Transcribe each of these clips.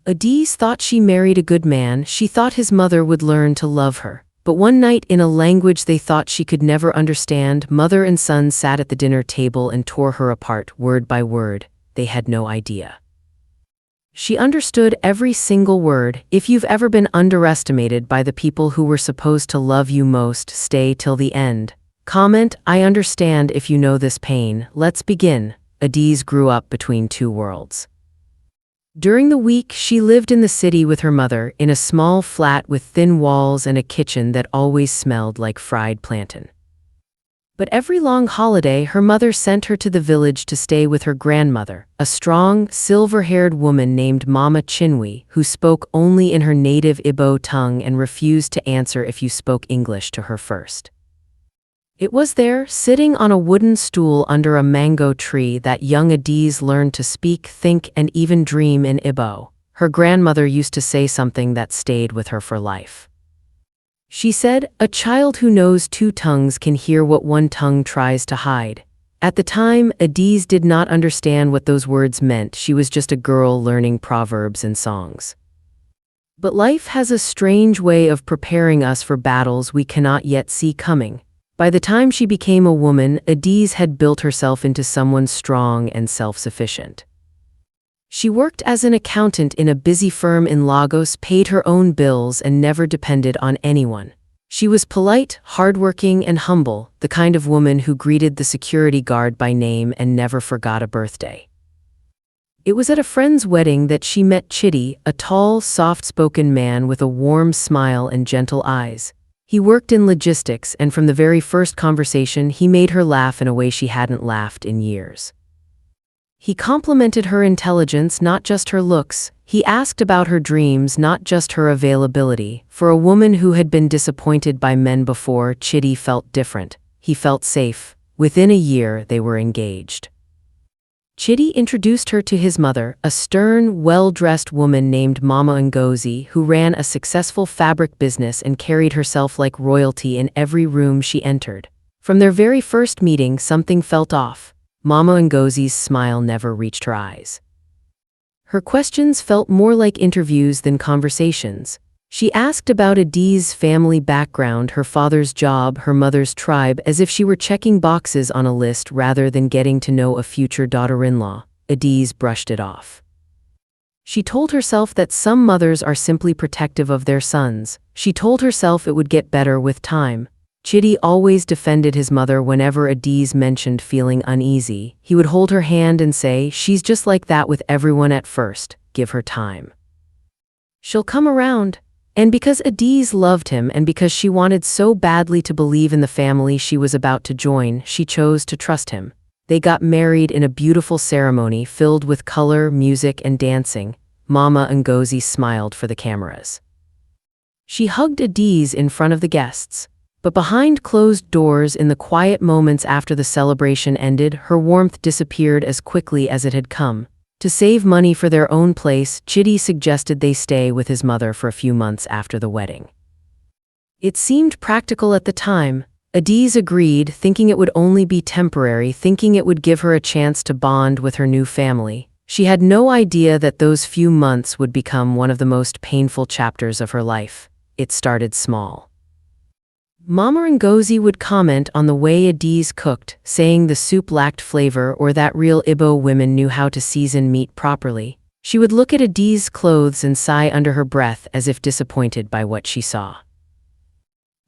Adaeze thought she married a good man. She thought his mother would learn to love her. But one night, in a language they thought she could never understand, mother and son sat at the dinner table and tore her apart, word by word. They had no idea. She understood every single word. If you've ever been underestimated by the people who were supposed to love you most, stay till the end. Comment, I understand if you know this pain. Let's begin. Adaeze grew up between two worlds. During the week, she lived in the city with her mother, in a small flat with thin walls and a kitchen that always smelled like fried plantain. But every long holiday, her mother sent her to the village to stay with her grandmother, a strong, silver-haired woman named Mama Chinwe, who spoke only in her native Igbo tongue and refused to answer if you spoke English to her first. It was there, sitting on a wooden stool under a mango tree, that young Adaeze learned to speak, think, and even dream in Igbo. Her grandmother used to say something that stayed with her for life. She said, "A child who knows two tongues can hear what one tongue tries to hide." At the time, Adaeze did not understand what those words meant. She was just a girl learning proverbs and songs. But life has a strange way of preparing us for battles we cannot yet see coming. By the time she became a woman, Adaeze had built herself into someone strong and self-sufficient. She worked as an accountant in a busy firm in Lagos, paid her own bills, and never depended on anyone. She was polite, hardworking, and humble, the kind of woman who greeted the security guard by name and never forgot a birthday. It was at a friend's wedding that she met Chidi, a tall, soft-spoken man with a warm smile and gentle eyes. He worked in logistics, and from the very first conversation, he made her laugh in a way she hadn't laughed in years. He complimented her intelligence, not just her looks. He asked about her dreams, not just her availability. For a woman who had been disappointed by men before, Chidi felt different. He felt safe. Within a year, they were engaged. Chidi introduced her to his mother, a stern, well-dressed woman named Mama Ngozi, who ran a successful fabric business and carried herself like royalty in every room she entered. From their very first meeting, something felt off. Mama Ngozi's smile never reached her eyes. Her questions felt more like interviews than conversations. She asked about Adaeze's family background, her father's job, her mother's tribe, as if she were checking boxes on a list rather than getting to know a future daughter-in-law. Adaeze brushed it off. She told herself that some mothers are simply protective of their sons. She told herself it would get better with time. Chidi always defended his mother whenever Adaeze mentioned feeling uneasy. He would hold her hand and say, "She's just like that with everyone at first. Give her time. She'll come around." And because Adaeze loved him and because she wanted so badly to believe in the family she was about to join, she chose to trust him. They got married in a beautiful ceremony filled with color, music, and dancing. Mama Ngozi smiled for the cameras. She hugged Adaeze in front of the guests. But behind closed doors, in the quiet moments after the celebration ended, her warmth disappeared as quickly as it had come. To save money for their own place, Chidi suggested they stay with his mother for a few months after the wedding. It seemed practical at the time. Adaeze agreed, thinking it would only be temporary, thinking it would give her a chance to bond with her new family. She had no idea that those few months would become one of the most painful chapters of her life. It started small. Mama Ngozi would comment on the way Adaeze cooked, saying the soup lacked flavor or that real Igbo women knew how to season meat properly. She would look at Adaeze's clothes and sigh under her breath as if disappointed by what she saw.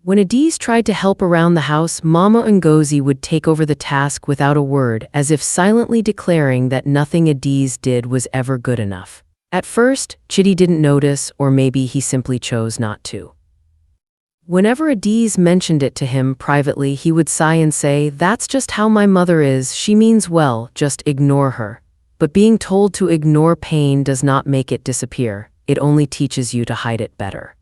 When Adaeze tried to help around the house, Mama Ngozi would take over the task without a word, as if silently declaring that nothing Adaeze did was ever good enough. At first, Chidi didn't notice, or maybe he simply chose not to. Whenever Adaeze mentioned it to him privately, he would sigh and say, "That's just how my mother is. She means well, just ignore her." But being told to ignore pain does not make it disappear. It only teaches you to hide it better.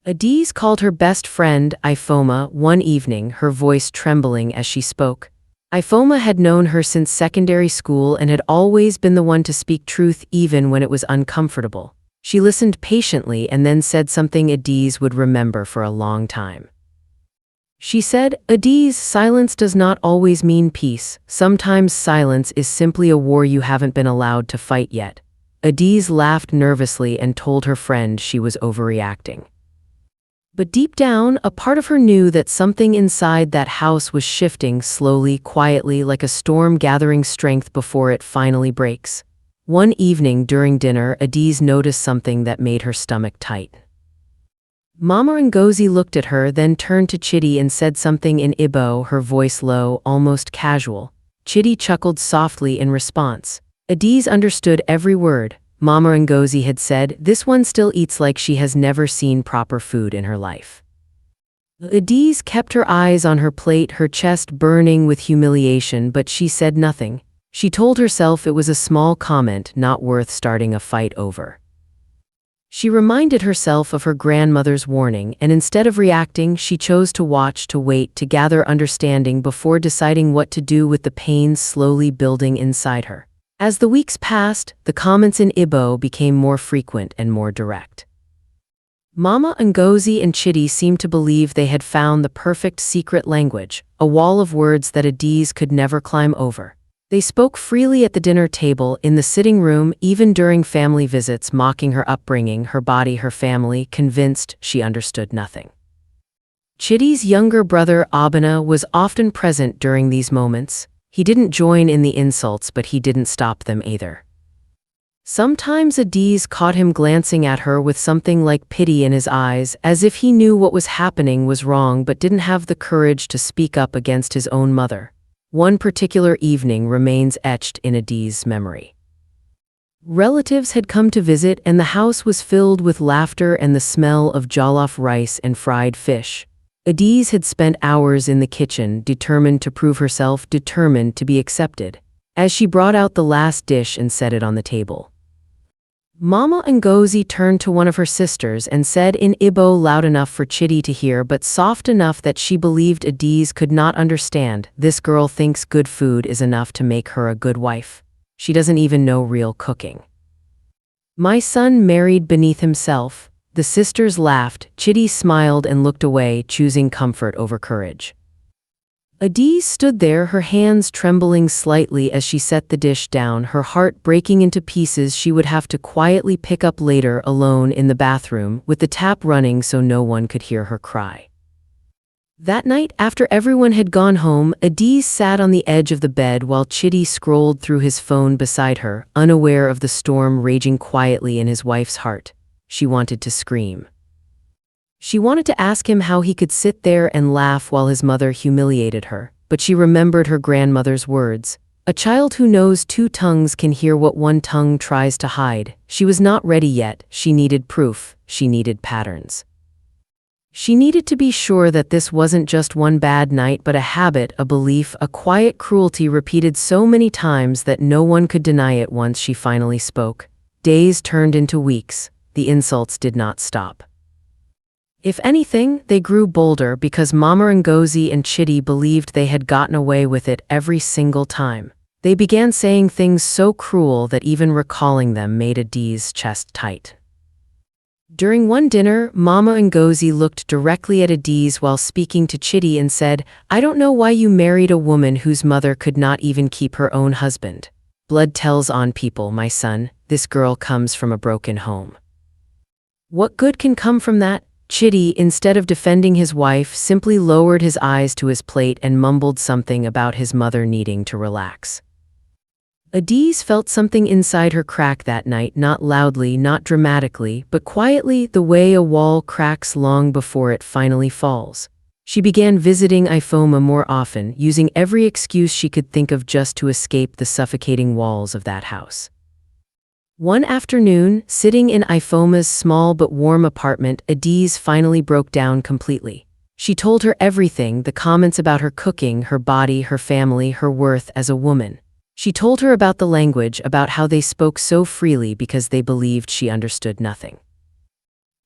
Adaeze called her best friend, Ifoma, one evening, her voice trembling as she spoke. Ifoma had known her since secondary school and had always been the one to speak truth even when it was uncomfortable. She listened patiently and then said something Adaeze would remember for a long time. She said, "Adaeze, silence does not always mean peace. Sometimes silence is simply a war you haven't been allowed to fight yet." Adaeze laughed nervously and told her friend she was overreacting. But deep down, a part of her knew that something inside that house was shifting slowly, quietly, like a storm gathering strength before it finally breaks. One evening during dinner, Adaeze noticed something that made her stomach tight. Mama Ngozi looked at her, then turned to Chidi and said something in Igbo, her voice low, almost casual. Chidi chuckled softly in response. Adaeze understood every word. Mama Ngozi had said, "This one still eats like she has never seen proper food in her life." Adaeze kept her eyes on her plate, her chest burning with humiliation, but she said nothing. She told herself it was a small comment, not worth starting a fight over. She reminded herself of her grandmother's warning, and instead of reacting, she chose to watch, to wait, to gather understanding before deciding what to do with the pain slowly building inside her. As the weeks passed, the comments in Igbo became more frequent and more direct. Mama Ngozi and Chidi seemed to believe they had found the perfect secret language, a wall of words that Adaeze could never climb over. They spoke freely at the dinner table, in the sitting room, even during family visits, mocking her upbringing, her body, her family, convinced she understood nothing. Chidi's younger brother Abena was often present during these moments. He didn't join in the insults, but he didn't stop them either. Sometimes Adaeze caught him glancing at her with something like pity in his eyes, as if he knew what was happening was wrong but didn't have the courage to speak up against his own mother. One particular evening remains etched in Adaeze's memory. Relatives had come to visit, and the house was filled with laughter and the smell of jollof rice and fried fish. Adaeze had spent hours in the kitchen, determined to prove herself, determined to be accepted, as she brought out the last dish and set it on the table. Mama Ngozi turned to one of her sisters and said in Igbo, loud enough for Chidi to hear but soft enough that she believed Adaeze could not understand, "This girl thinks good food is enough to make her a good wife. She doesn't even know real cooking. My son married beneath himself." The sisters laughed. Chidi smiled and looked away, choosing comfort over courage. Adaeze stood there, her hands trembling slightly as she set the dish down, her heart breaking into pieces she would have to quietly pick up later, alone in the bathroom, with the tap running so no one could hear her cry. That night, after everyone had gone home, Adaeze sat on the edge of the bed while Chidi scrolled through his phone beside her, unaware of the storm raging quietly in his wife's heart. She wanted to scream. She wanted to ask him how he could sit there and laugh while his mother humiliated her, but she remembered her grandmother's words. "A child who knows two tongues can hear what one tongue tries to hide." She was not ready yet. She needed proof. She needed patterns. She needed to be sure that this wasn't just one bad night but a habit, a belief, a quiet cruelty repeated so many times that no one could deny it. Once she finally spoke, days turned into weeks. The insults did not stop. If anything, they grew bolder because Mama Ngozi and Chidi believed they had gotten away with it every single time. They began saying things so cruel that even recalling them made Adaeze's chest tight. During one dinner, Mama Ngozi looked directly at Adaeze while speaking to Chidi and said, "I don't know why you married a woman whose mother could not even keep her own husband. Blood tells on people, my son. This girl comes from a broken home. What good can come from that?" Chidi, instead of defending his wife, simply lowered his eyes to his plate and mumbled something about his mother needing to relax. Adaeze felt something inside her crack that night, not loudly, not dramatically, but quietly, the way a wall cracks long before it finally falls. She began visiting Ifoma more often, using every excuse she could think of just to escape the suffocating walls of that house. One afternoon, sitting in Ifoma's small but warm apartment, Adaeze finally broke down completely. She told her everything, the comments about her cooking, her body, her family, her worth as a woman. She told her about the language, about how they spoke so freely because they believed she understood nothing.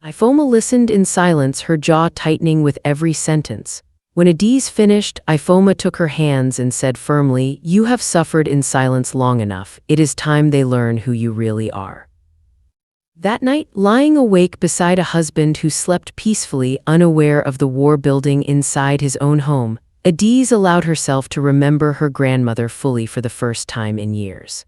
Ifoma listened in silence, her jaw tightening with every sentence. When Adaeze finished, Ifoma took her hands and said firmly, "You have suffered in silence long enough. It is time they learn who you really are." That night, lying awake beside a husband who slept peacefully, unaware of the war building inside his own home, Adaeze allowed herself to remember her grandmother fully for the first time in years.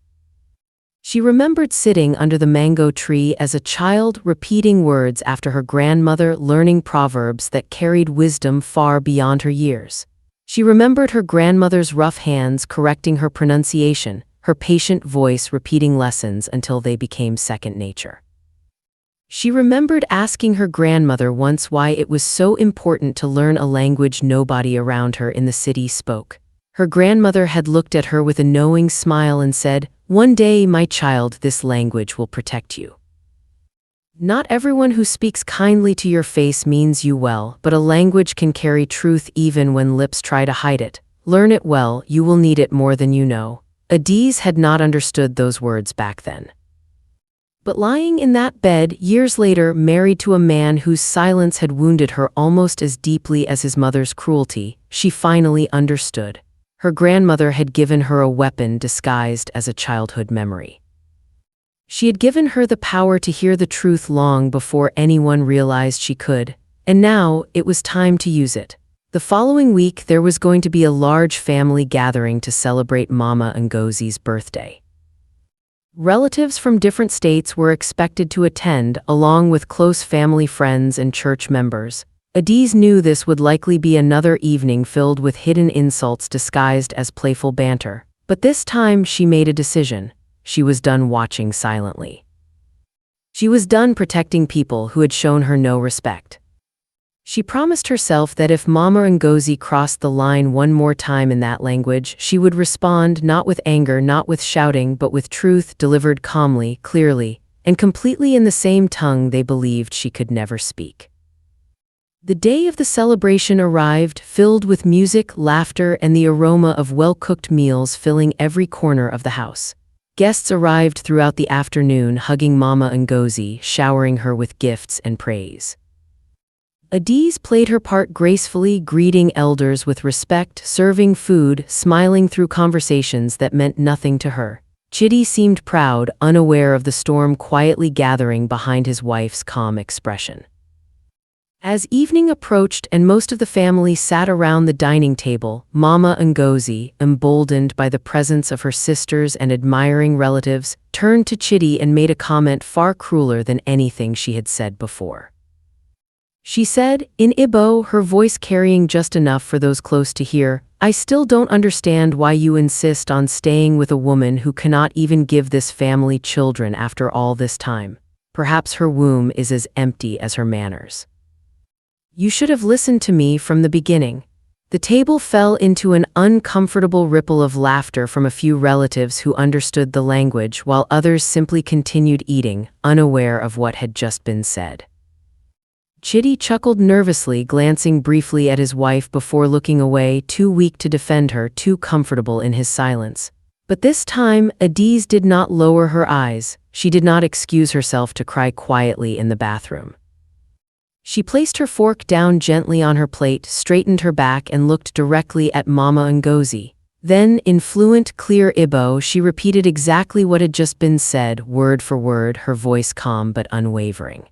She remembered sitting under the mango tree as a child, repeating words after her grandmother, learning proverbs that carried wisdom far beyond her years. She remembered her grandmother's rough hands correcting her pronunciation, her patient voice repeating lessons until they became second nature. She remembered asking her grandmother once why it was so important to learn a language nobody around her in the city spoke. Her grandmother had looked at her with a knowing smile and said, "One day, my child, this language will protect you. Not everyone who speaks kindly to your face means you well, but a language can carry truth even when lips try to hide it. Learn it well, you will need it more than you know." Adaeze had not understood those words back then. But lying in that bed, years later, married to a man whose silence had wounded her almost as deeply as his mother's cruelty, she finally understood. Her grandmother had given her a weapon disguised as a childhood memory. She had given her the power to hear the truth long before anyone realized she could, and now it was time to use it. The following week, there was going to be a large family gathering to celebrate Mama Ngozi's birthday. Relatives from different states were expected to attend, along with close family friends and church members. Adaeze knew this would likely be another evening filled with hidden insults disguised as playful banter. But this time she made a decision. She was done watching silently. She was done protecting people who had shown her no respect. She promised herself that if Mama Ngozi crossed the line one more time in that language, she would respond not with anger, not with shouting, but with truth delivered calmly, clearly, and completely in the same tongue they believed she could never speak. The day of the celebration arrived, filled with music, laughter, and the aroma of well-cooked meals filling every corner of the house. Guests arrived throughout the afternoon, hugging Mama Ngozi, showering her with gifts and praise. Adaeze played her part gracefully, greeting elders with respect, serving food, smiling through conversations that meant nothing to her. Chidi seemed proud, unaware of the storm quietly gathering behind his wife's calm expression. As evening approached and most of the family sat around the dining table, Mama Ngozi, emboldened by the presence of her sisters and admiring relatives, turned to Chidi and made a comment far crueler than anything she had said before. She said, in Igbo, her voice carrying just enough for those close to hear, "I still don't understand why you insist on staying with a woman who cannot even give this family children after all this time. Perhaps her womb is as empty as her manners. You should have listened to me from the beginning." The table fell into an uncomfortable ripple of laughter from a few relatives who understood the language, while others simply continued eating, unaware of what had just been said. Chidi chuckled nervously, glancing briefly at his wife before looking away, too weak to defend her, too comfortable in his silence. But this time, Adaeze did not lower her eyes. She did not excuse herself to cry quietly in the bathroom. She placed her fork down gently on her plate, straightened her back, and looked directly at Mama Ngozi. Then, in fluent, clear Igbo, she repeated exactly what had just been said, word for word, her voice calm but unwavering.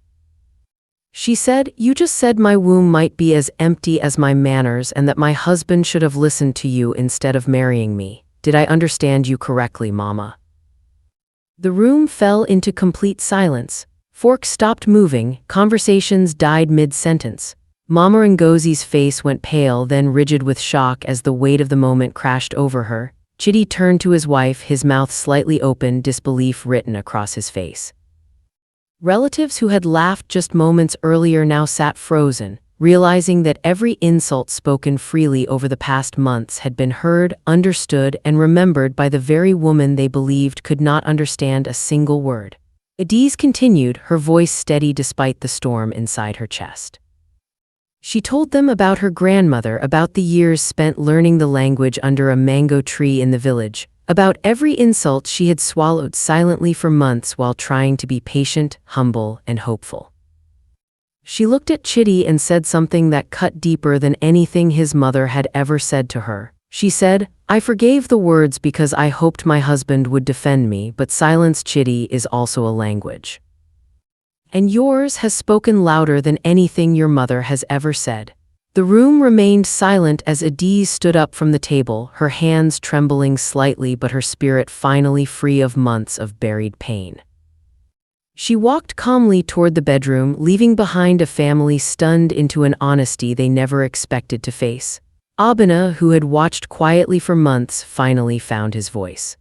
She said, "You just said my womb might be as empty as my manners and that my husband should have listened to you instead of marrying me. Did I understand you correctly, Mama?" The room fell into complete silence. Forks stopped moving, conversations died mid-sentence. Mama Ngozi's face went pale, then rigid with shock as the weight of the moment crashed over her. Chidi turned to his wife, his mouth slightly open, disbelief written across his face. Relatives who had laughed just moments earlier now sat frozen, realizing that every insult spoken freely over the past months had been heard, understood, and remembered by the very woman they believed could not understand a single word. Adaeze continued, her voice steady despite the storm inside her chest. She told them about her grandmother, about the years spent learning the language under a mango tree in the village, about every insult she had swallowed silently for months while trying to be patient, humble, and hopeful. She looked at Chidi and said something that cut deeper than anything his mother had ever said to her. She said, "I forgave the words because I hoped my husband would defend me, but silence, Chidi, is also a language. And yours has spoken louder than anything your mother has ever said. The room remained silent as Adaeze stood up from the table, her hands trembling slightly but her spirit finally free of months of buried pain. She walked calmly toward the bedroom, leaving behind a family stunned into an honesty they never expected to face. Abena, who had watched quietly for months, finally found his voice.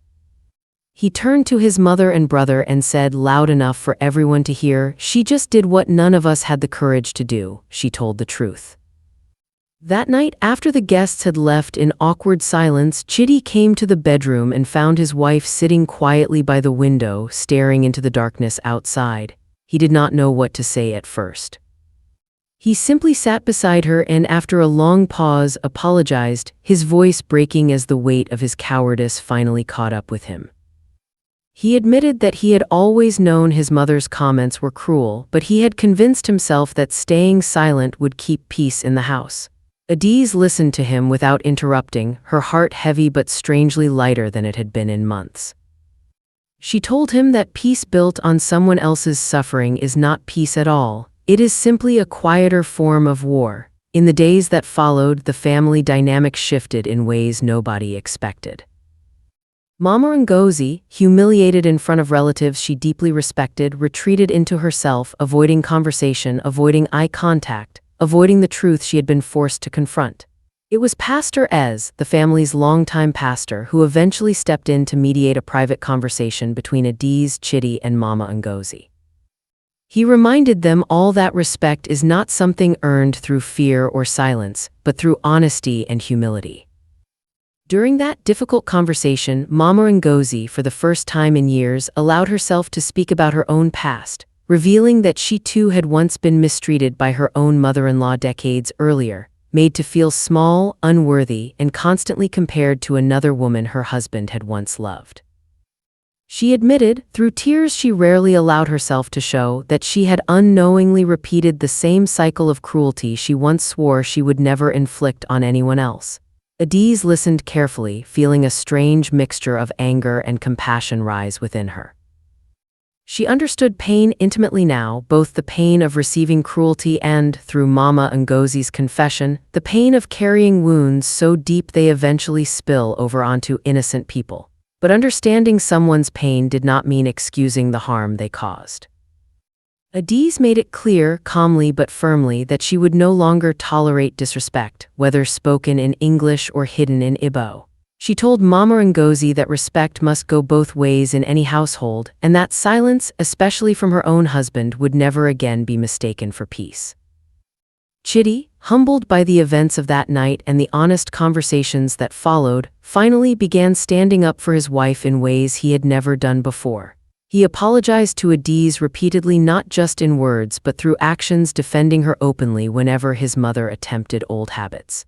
He turned to his mother and brother and said loud enough for everyone to hear, "She just did what none of us had the courage to do. She told the truth." That night, after the guests had left in awkward silence, Chidi came to the bedroom and found his wife sitting quietly by the window, staring into the darkness outside. He did not know what to say at first. He simply sat beside her and, after a long pause, apologized, his voice breaking as the weight of his cowardice finally caught up with him. He admitted that he had always known his mother's comments were cruel, but he had convinced himself that staying silent would keep peace in the house. Adaeze listened to him without interrupting, her heart heavy but strangely lighter than it had been in months. She told him that peace built on someone else's suffering is not peace at all. It is simply a quieter form of war. In the days that followed, the family dynamic shifted in ways nobody expected. Mama Ngozi, humiliated in front of relatives she deeply respected, retreated into herself, avoiding conversation, avoiding eye contact, avoiding the truth she had been forced to confront. It was Pastor Adaeze, the family's longtime pastor, who eventually stepped in to mediate a private conversation between Adaeze, Chidi, and Mama Ngozi. He reminded them all that respect is not something earned through fear or silence, but through honesty and humility. During that difficult conversation, Mama Ngozi, for the first time in years, allowed herself to speak about her own past, revealing that she too had once been mistreated by her own mother-in-law decades earlier, made to feel small, unworthy, and constantly compared to another woman her husband had once loved. She admitted, through tears she rarely allowed herself to show, that she had unknowingly repeated the same cycle of cruelty she once swore she would never inflict on anyone else. Adaeze listened carefully, feeling a strange mixture of anger and compassion rise within her. She understood pain intimately now, both the pain of receiving cruelty and, through Mama Ngozi's confession, the pain of carrying wounds so deep they eventually spill over onto innocent people. But understanding someone's pain did not mean excusing the harm they caused. Adaeze made it clear, calmly but firmly, that she would no longer tolerate disrespect, whether spoken in English or hidden in Igbo. She told Mama Ngozi that respect must go both ways in any household, and that silence, especially from her own husband, would never again be mistaken for peace. Chidi, humbled by the events of that night and the honest conversations that followed, finally began standing up for his wife in ways he had never done before. He apologized to Adaeze repeatedly, not just in words but through actions, defending her openly whenever his mother attempted old habits.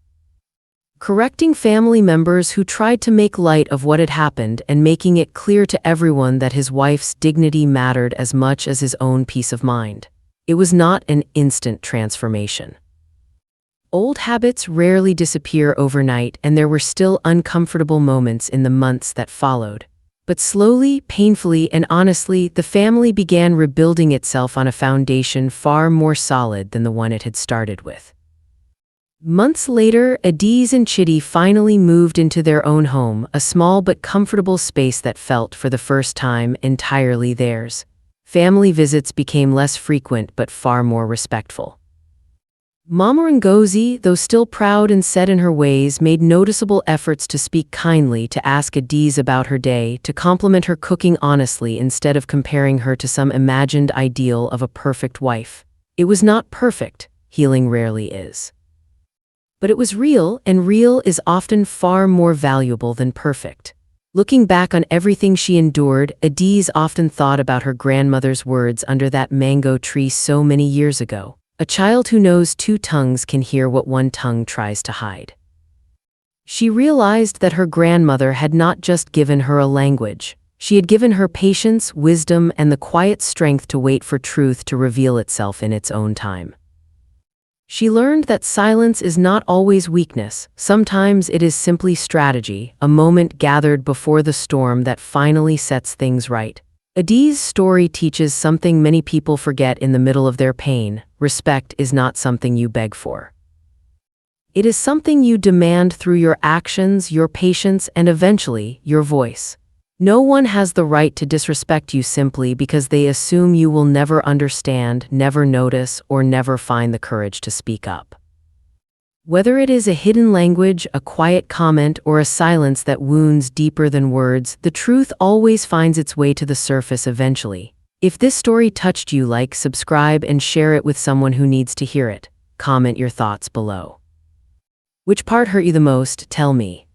Correcting family members who tried to make light of what had happened and making it clear to everyone that his wife's dignity mattered as much as his own peace of mind. It was not an instant transformation. Old habits rarely disappear overnight, and there were still uncomfortable moments in the months that followed. But slowly, painfully, and honestly, the family began rebuilding itself on a foundation far more solid than the one it had started with. Months later, Adaeze and Chidi finally moved into their own home, a small but comfortable space that felt, for the first time, entirely theirs. Family visits became less frequent but far more respectful. Mama Ngozi, though still proud and set in her ways, made noticeable efforts to speak kindly, to ask Adaeze about her day, to compliment her cooking honestly instead of comparing her to some imagined ideal of a perfect wife. It was not perfect, healing rarely is. But it was real, and real is often far more valuable than perfect. Looking back on everything she endured, Adaeze often thought about her grandmother's words under that mango tree so many years ago. A child who knows two tongues can hear what one tongue tries to hide. She realized that her grandmother had not just given her a language. She had given her patience, wisdom, and the quiet strength to wait for truth to reveal itself in its own time. She learned that silence is not always weakness. Sometimes it is simply strategy, a moment gathered before the storm that finally sets things right. Adaeze's story teaches something many people forget in the middle of their pain: respect is not something you beg for. It is something you demand through your actions, your patience, and eventually, your voice. No one has the right to disrespect you simply because they assume you will never understand, never notice, or never find the courage to speak up. Whether it is a hidden language, a quiet comment, or a silence that wounds deeper than words, the truth always finds its way to the surface eventually. If this story touched you, like, subscribe, and share it with someone who needs to hear it. Comment your thoughts below. Which part hurt you the most? Tell me.